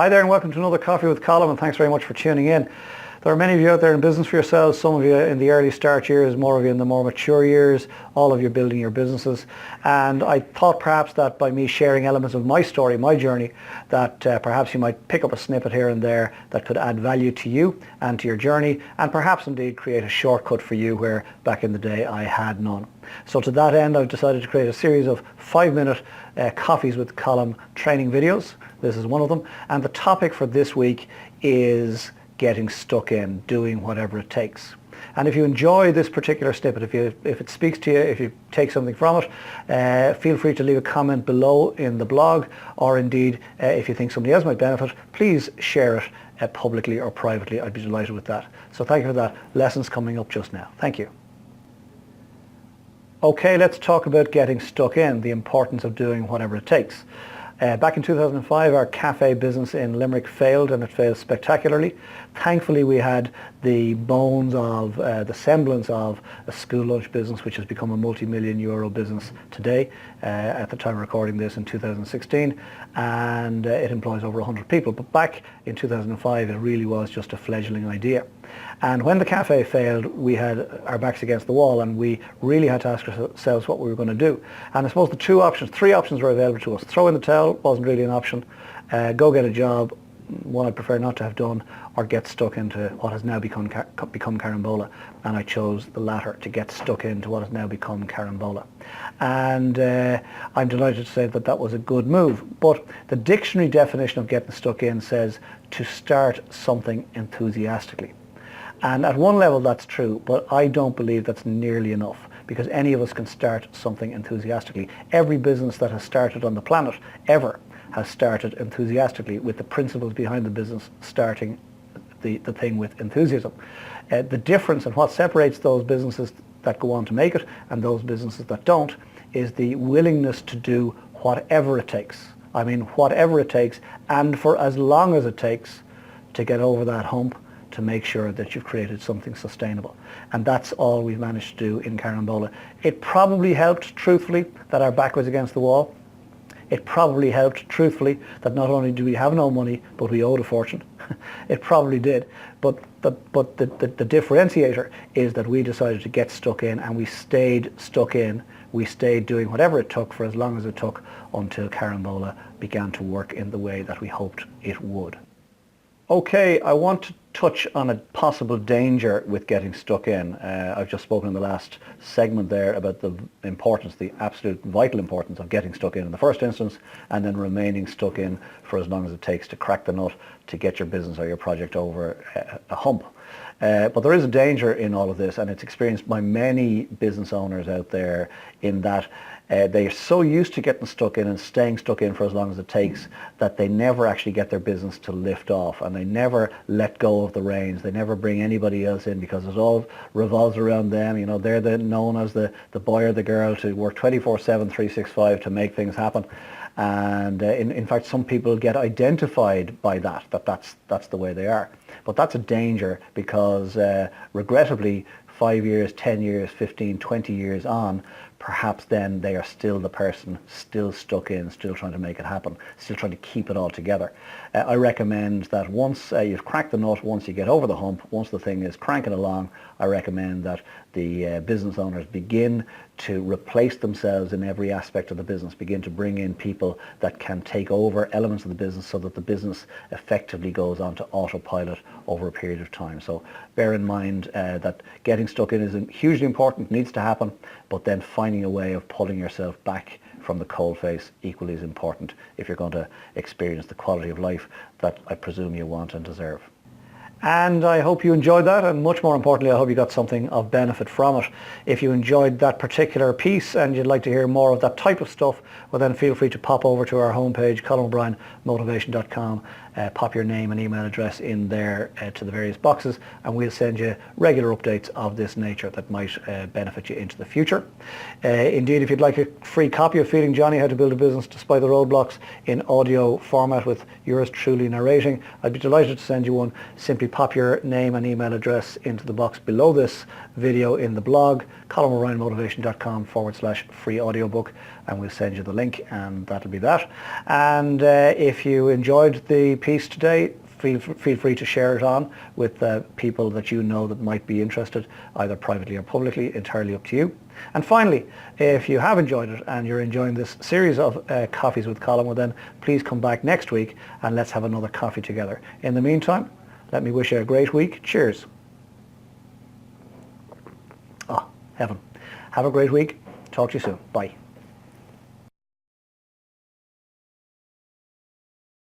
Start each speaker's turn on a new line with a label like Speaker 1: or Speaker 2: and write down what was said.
Speaker 1: Hi there and welcome to another Coffee with Colm, and thanks very much for tuning in. There are many of you out there in business for yourselves, some of you in the early start years, more of you in the more mature years, all of you building your businesses. And I thought perhaps that by me sharing elements of my story, my journey, that perhaps you might pick up a snippet here and there that could add value to you and to your journey, and perhaps indeed create a shortcut for you where back in the day I had none. So to that end, I've decided to create a series of 5-minute Coffees with Colm training videos. This is one of them. And the topic for this week is getting stuck in, doing whatever it takes. And if you enjoy this particular snippet, if it speaks to you, if you take something from it, feel free to leave a comment below in the blog, or indeed if you think somebody else might benefit, please share it publicly or privately. I'd be delighted with that. So thank you for that. Lessons coming up just now. Thank you. Okay, let's talk about getting stuck in, the importance of doing whatever it takes. Back in 2005, our cafe business in Limerick failed, and it failed spectacularly. Thankfully, we had the bones of, the semblance of a school lunch business, which has become a multi-million euro business today, at the time of recording this in 2016, and it employs over 100 people. But back in 2005, it really was just a fledgling idea. And when the cafe failed, we had our backs against the wall, and we really had to ask ourselves what we were going to do. And I suppose the three options were available to us. Throw in the towel wasn't really an option. Go get a job, one I'd prefer not to have done, or get stuck into what has now become Carambola. And I chose the latter, to get stuck into what has now become Carambola. And I'm delighted to say that that was a good move. But the dictionary definition of getting stuck in says to start something enthusiastically. And at one level that's true, but I don't believe that's nearly enough, because any of us can start something enthusiastically. Every business that has started on the planet ever has started enthusiastically, with the principles behind the business starting the thing with enthusiasm. The difference and what separates those businesses that go on to make it and those businesses that don't is the willingness to do whatever it takes. I mean, whatever it takes, and for as long as it takes to get over that hump, to make sure that you've created something sustainable. And that's all we've managed to do in Carambola. It probably helped, truthfully, that our back was against the wall. It probably helped, truthfully, that not only do we have no money, but we owed a fortune. It probably did. But the differentiator is that we decided to get stuck in, and we stayed stuck in. We stayed doing whatever it took for as long as it took, until Carambola began to work in the way that we hoped it would. Okay, I want to touch on a possible danger with getting stuck in. I've just spoken in the last segment there about the importance, the absolute vital importance of getting stuck in the first instance, and then remaining stuck in for as long as it takes to crack the nut to get your business or your project over a hump. But there is a danger in all of this, and it's experienced by many business owners out there, in that they're so used to getting stuck in and staying stuck in for as long as it takes that they never actually get their business to lift off, and they never let go of the reins. They never bring anybody else in, because it all revolves around them. You know, they're known as the boy or the girl to work 24/7, 365 to make things happen. And in fact, some people get identified by that's the way they are. But that's a danger, because regrettably, 5 years, 10 years, 15, 20 years on, perhaps then they are still the person, still stuck in, still trying to make it happen, still trying to keep it all together. I recommend that once you've cracked the nut, once you get over the hump, once the thing is cranking along, I recommend that the business owners begin to replace themselves in every aspect of the business, begin to bring in people that can take over elements of the business, so that the business effectively goes on to autopilot over a period of time. So bear in mind that getting stuck in is hugely important, needs to happen, but then finding a way of pulling yourself back from the coalface equally is important if you're going to experience the quality of life that I presume you want and deserve. And I hope you enjoyed that, and much more importantly, I hope you got something of benefit from it. If you enjoyed that particular piece and you'd like to hear more of that type of stuff, well then feel free to pop over to our homepage, ColmoBryanMotivation.com, pop your name and email address in there to the various boxes, and we'll send you regular updates of this nature that might benefit you into the future. Indeed, if you'd like a free copy of Feeding Johnny, How to Build a Business Despite the Roadblocks, in audio format with yours truly narrating, I'd be delighted to send you one. Simply pop your name and email address into the box below this video in the blog, ColinorRyanMotivation.com/free audiobook, and we'll send you the link, and that'll be that. And if you enjoyed the piece today, feel free to share it on with people that you know that might be interested, either privately or publicly, entirely up to you. And finally, if you have enjoyed it and you're enjoying this series of Coffees with Colin, well then please come back next week and let's have another coffee together. In the meantime, let me wish you a great week. Cheers. Heaven. Have a great week. Talk to you soon. Bye.